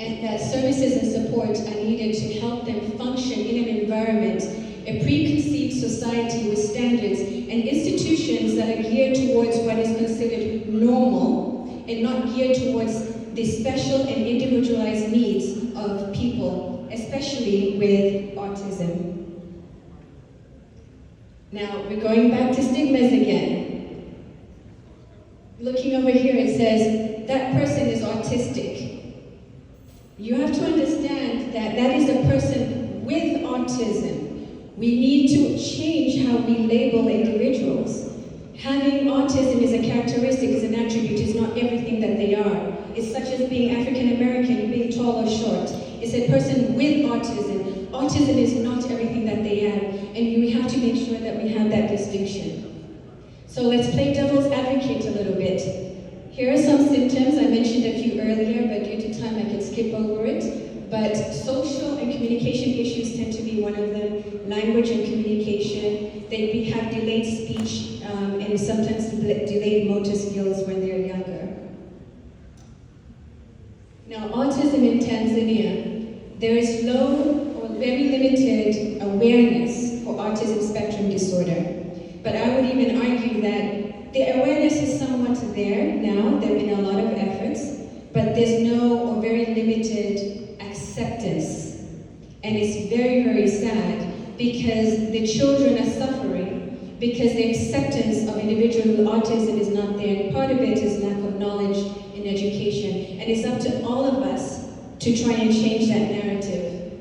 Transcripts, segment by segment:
and that services and support are needed to help them function in an environment, a preconceived society with standards and institutions that are geared towards what is considered normal and not geared towards the special and individualized needs of people, especially with autism. Now, we're going back to stigmas again. Looking over here, it says, that person is autistic. You have to understand that that is a person with autism. We need to change how we label individuals. Having autism is a characteristic, is an attribute, is not everything that they are. It's such as being African American, being tall or short. It's a person with autism. Autism is not everything that they have, and we have to make sure that we have that distinction. So let's play devil's advocate a little bit. Here are some symptoms. I mentioned a few earlier, but due to time I can skip over it. But social and communication issues tend to be one of them. Language and communication. They have delayed speech and sometimes delayed motor skills when they're younger. Now, autism in Tanzania, there is low or very limited awareness for autism spectrum disorder. But I would even argue that the awareness is somewhat there now. There have been a lot of efforts, but there's no or very limited acceptance. And it's very, very sad because the children are suffering because the acceptance of individuals with autism is not there. And part of it is lack of knowledge and education. And it's up to all of us to try and change that narrative.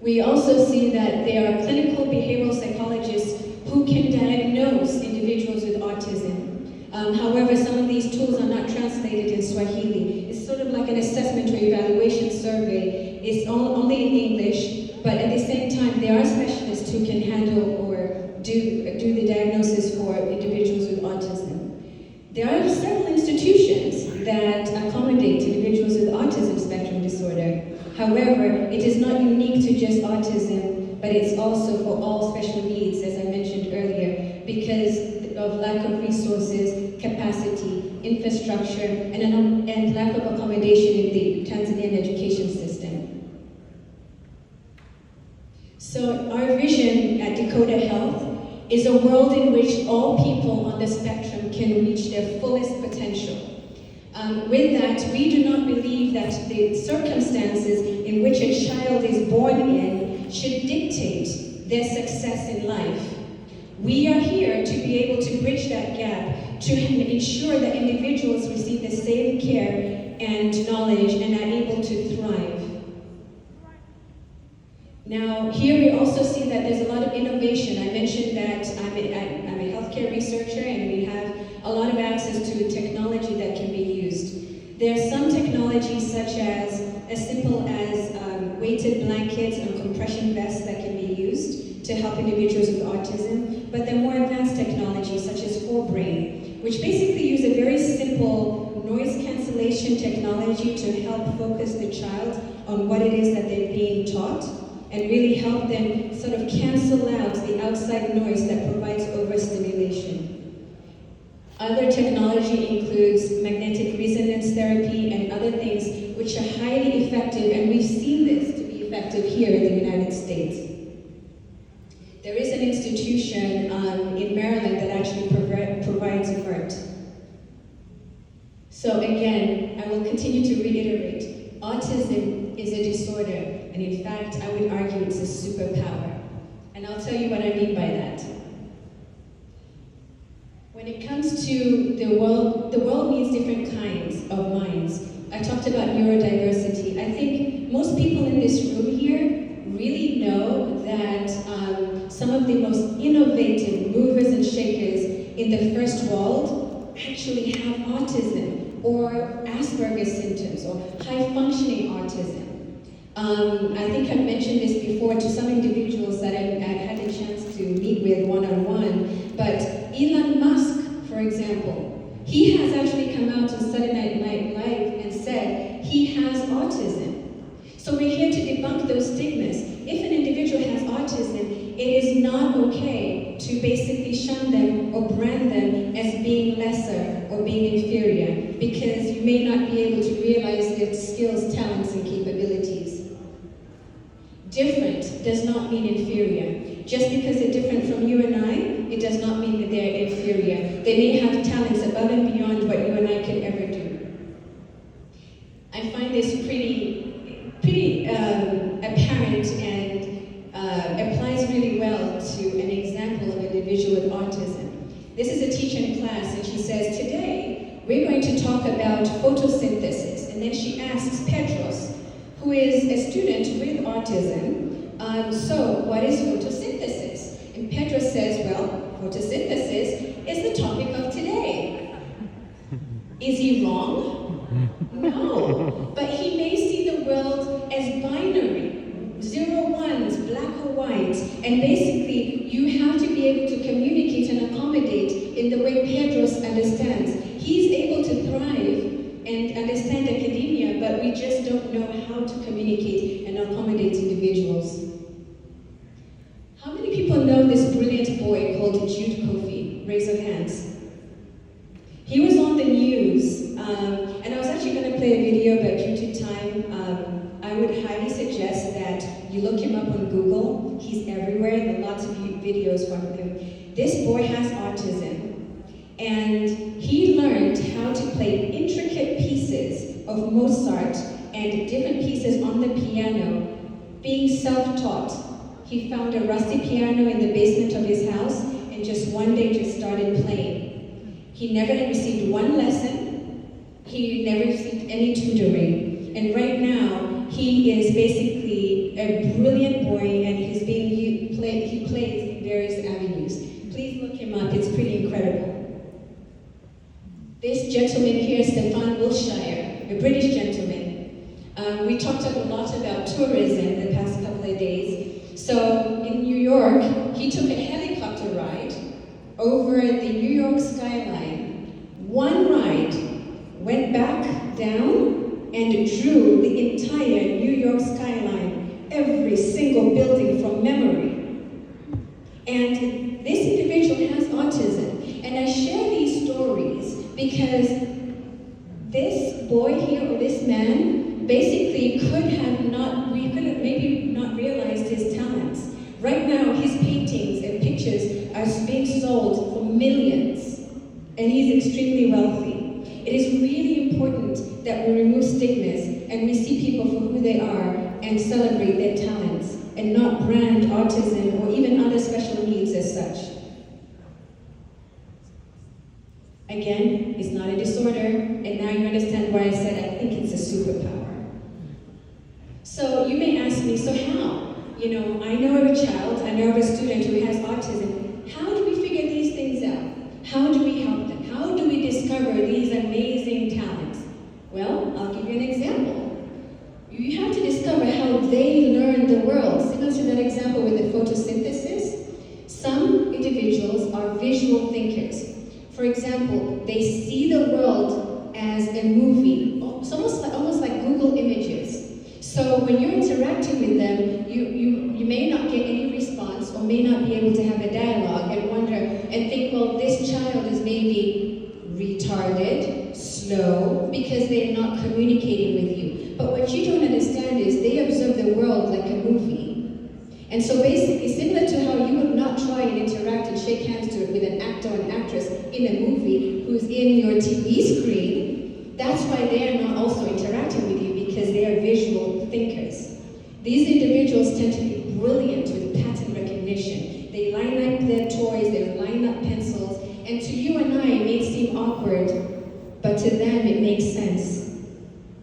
We also see that there are clinical behavioral psychologists who can diagnose individuals with autism. However, some of these tools are not translated in Swahili. It's sort of like an assessment or evaluation survey. It's only in English, but at the same time, there are specialists who can handle or do the diagnosis for individuals with autism. There are several institutions that accommodate individuals with autism spectrum disorder. However, it is not unique to just autism, but it's also for all special needs, as I mentioned earlier, because of lack of resources, capacity, infrastructure, and lack of accommodation in the Tanzanian education system. So our vision at DECODER Health is a world in which all people on the spectrum can reach their fullest potential. With that, we do not believe that the circumstances in which a child is born in should dictate their success in life. We are here to be able to bridge that gap, to ensure that individuals receive the same care and knowledge and are able to thrive. Now, here we also see that there's a lot of innovation. I mentioned that I'm a healthcare researcher and we have a lot of access to technology that can be used. There are some technologies such as simple as weighted blankets and compression vests that can be used to help individuals with autism, but there are more advanced technologies such as forebrain, which basically use a very simple noise cancellation technology to help focus the child on what it is that they're being taught and really help them sort of cancel out the outside noise that provides overstimulation. Other technology includes magnetic resonance therapy and other things which are highly effective, and we've seen this to be effective here in the United States. There is an institution in Maryland that actually provides MERT. So again, I will continue to reiterate, autism is a disorder, and in fact, I would argue it's a superpower. And I'll tell you what I mean by that. When it comes to the world needs different kinds of minds. I talked about neurodiversity. I think most people in this room here really know that some of the most innovative movers and shakers in the first world actually have autism or Asperger's symptoms or high-functioning autism. I think I've mentioned this before to some individuals that I've had a chance to meet with one-on-one, but Elon Musk, for example, he has actually come out on Saturday Night Live and said he has autism. So we're here to debunk those stigmas. If an individual has autism, it is not okay to basically shun them or brand them as being lesser or being inferior, because you may not be able to realize their skills, talents, talents and capabilities. Different does not mean inferior. Just because they're different from you and I, it does not mean that they're inferior. They may have talents above and beyond what you and I can ever do. I find this pretty apparent and applies really well to an example of an individual with autism. This is a teacher in class, and she says, today we're going to talk about photosynthesis. And then she asks Petros, who is a student with autism, so what is photosynthesis? And Petros says, well, photosynthesis is the topic of today. Is he wrong? No, but he may see the world as binary, 0 1s, black or white, and basically you have to be able to communicate and accommodate in the way Petros understands. He's able to thrive and understand academia, but we just don't know how to communicate and accommodate individuals. How many people know this brilliant boy called Jude Kofi? Raise your hands. He was on the news, and I was actually going to play a video, but due to time, I would highly suggest that you look him up on Google. He's everywhere, there are lots of videos from him. This boy has autism, and he learned how to play intricate pieces of Mozart and different pieces on the piano, being self-taught. He found a rusty piano in the basement of his house, and just one day just started playing. He never had received one lesson. He never received any tutoring. And right now, he is basically a brilliant boy, and he plays in various avenues. Please look him up, it's pretty incredible. This gentleman here, Stefan Wilshire, a British gentleman. We talked a lot about tourism the past couple of days. So in New York, he took a helicopter ride over the New York skyline. One ride, went back down and drew the entire New York skyline, every single building from memory. And this individual has autism. And I share these stories because this boy here, or this man, basically we could have maybe not realized his talents. Right now, his paintings and pictures are being sold for millions, and he's extremely wealthy. It is really important that we remove stigmas and we see people for who they are and celebrate their talents, and not brand autism or even other special needs as such. Again, it's not a disorder, and now you understand why I said I think it's a superpower. So you may ask me, so how? You know, I know of a child, I know of a student who has autism. How do we figure these things out? How do we help them? How do we discover these amazing talents? Well, I'll give you an example. You have to discover how they learn the world. Similar to that example with the photosynthesis, some individuals are visual thinkers. For example, they see the world as a movie. It's almost like Google Images. So when you're interacting with them, you may not get any response, or may not be able to have a dialogue, and wonder and think, well, this child is maybe retarded, slow, because they're not communicating with you. But what you don't understand is they observe the world like a movie. And so basically, similar to how you would not try and interact and shake hands with an actor or an actress in a movie who's in your TV screen, that's why they are not also interacting with you, because they are visual thinkers. These individuals tend to be brilliant with pattern recognition. They line up their toys, they line up pencils, and to you and I, it may seem awkward, but to them it makes sense.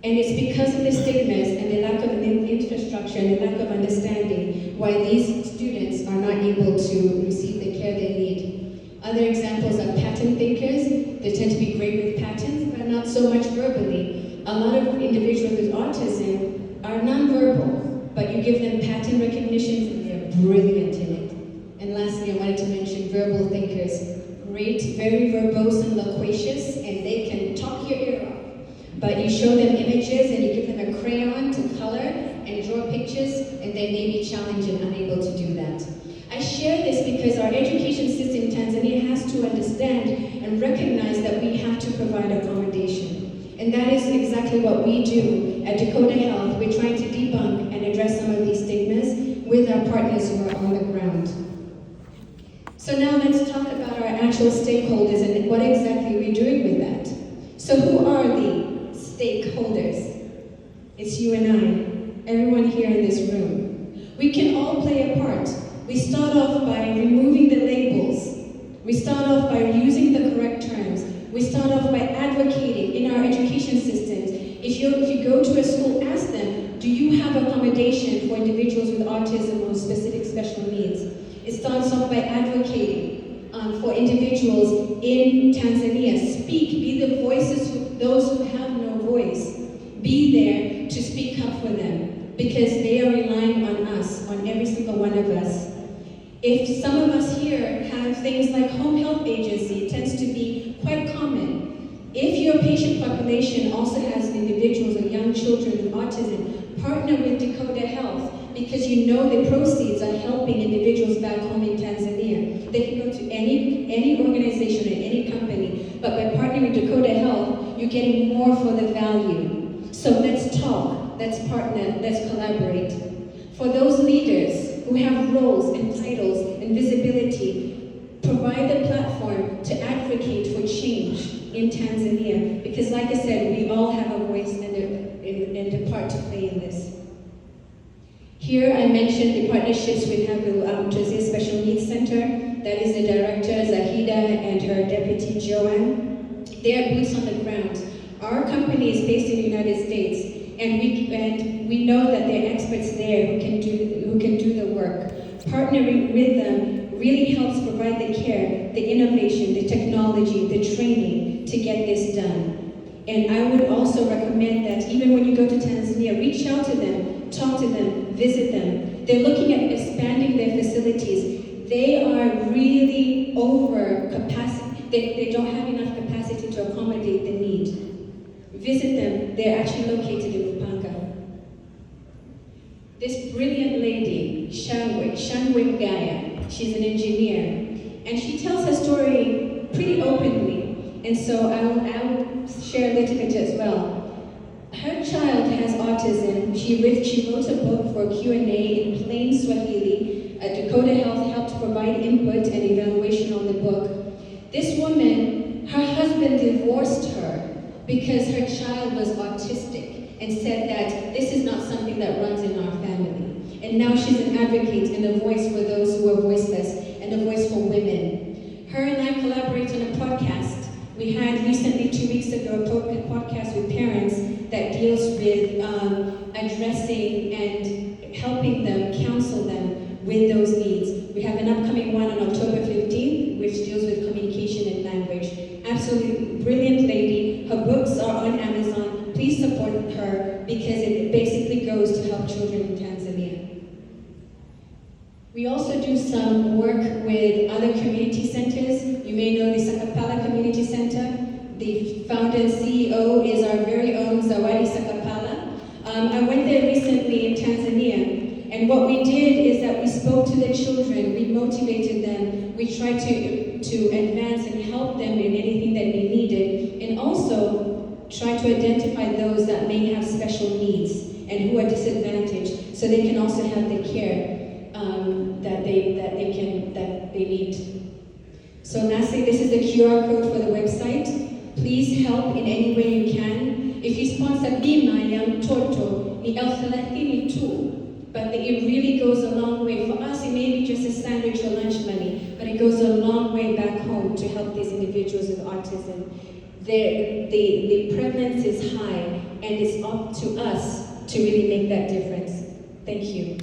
And it's because of the stigmas and the lack of infrastructure and the lack of understanding why these students are not able to receive the care they need. Other examples are pattern thinkers. They tend to be great with patterns, but not so much verbally. A lot of individuals with autism are nonverbal, but you give them pattern recognitions and they're brilliant in it. And lastly, I wanted to mention verbal thinkers. Great, very verbose and loquacious, and they can talk your ear off. But you show them images and you give them a crayon to color and draw pictures, and they may be challenged and unable to do that. I share this because our education system in Tanzania has to understand and recognize that we have to provide accommodation. And that is exactly what we do at DECODER Health, we're trying to debunk and address some of these stigmas with our partners who are on the ground. So now let's talk about our actual stakeholders and what exactly we're doing with that. So who are the stakeholders? It's you and I, everyone here in this room. We can all play a part. We start off by removing the labels. We start off by using the correct terms. We start off by advocating in our education systems. If you go to a school, ask them, do you have accommodation for individuals with autism or specific special needs? It starts off by advocating for individuals in Tanzania. Speak, be the voices for those who have no voice. Be there to speak up for them, because they are relying on us, on every single one of us. If some of us here have things like home health agency, it tends to be quite common. If your patient population also has individuals or young children with autism, partner with DECODER Health, because you know the proceeds are helping individuals back home in Tanzania. They can go to any organization or any company, but by partnering with DECODER Health, you're getting more for the value. So let's talk, let's partner, let's collaborate. For those leaders who have roles and titles and visibility, provide the platform to advocate for change in Tanzania, because like I said, we all have a voice and a part to play in this. Here I mentioned the partnerships we have with Tanzania Special Needs Center. That is the director, Zahida, and her deputy, Joanne. They are boots on the ground. Our company is based in the United States, and we know that there are experts there who can do the work. Partnering with them really helps provide the care, the innovation, the technology, the training to get this done. And I would also recommend that even when you go to Tanzania, reach out to them, talk to them, visit them. They're looking at expanding their facilities. They are really over capacity. They don't have enough capacity to accommodate the need. Visit them. They're actually located in Upanga. This brilliant lady, Shangwe Gaya, she's an engineer, and she tells her story pretty openly, and so I will share a little bit as well. Her child has autism. She wrote a book for Q&A in plain Swahili. DECODER Health helped provide input and evaluation on the book. This woman, her husband divorced her because her child was autistic and said that this is not something that runs in our family. And now she's an advocate and a voice for those who are voiceless and a voice for women. Her and I collaborate on a podcast. We had recently, 2 weeks ago, a podcast with parents that deals with addressing and helping them, counsel them with those needs. We have an upcoming one on October 15th, which deals with communication and language. Absolutely brilliant lady. Her books are on Amazon. Please support her, because it basically goes to help children in Tanzania. We also do some work with other community centers. You may know the Sakapala Community Center. The founder and CEO is our very own Zawadi Sakapala. I went there recently in Tanzania, and what we did is that we spoke to the children, we motivated them, we tried to advance and help them in anything that they needed, and also try to identify those that may have special needs and who are disadvantaged, so they can also have the care that they need. So lastly, this is the QR code for the website. Please help in any way you can. If you sponsor Bima ya Mtoto, ni $30 tu, but it really goes a long way. For us, it may be just a sandwich or lunch money, but it goes a long way back home to help these individuals with autism. The prevalence is high, and it's up to us to really make that difference. Thank you.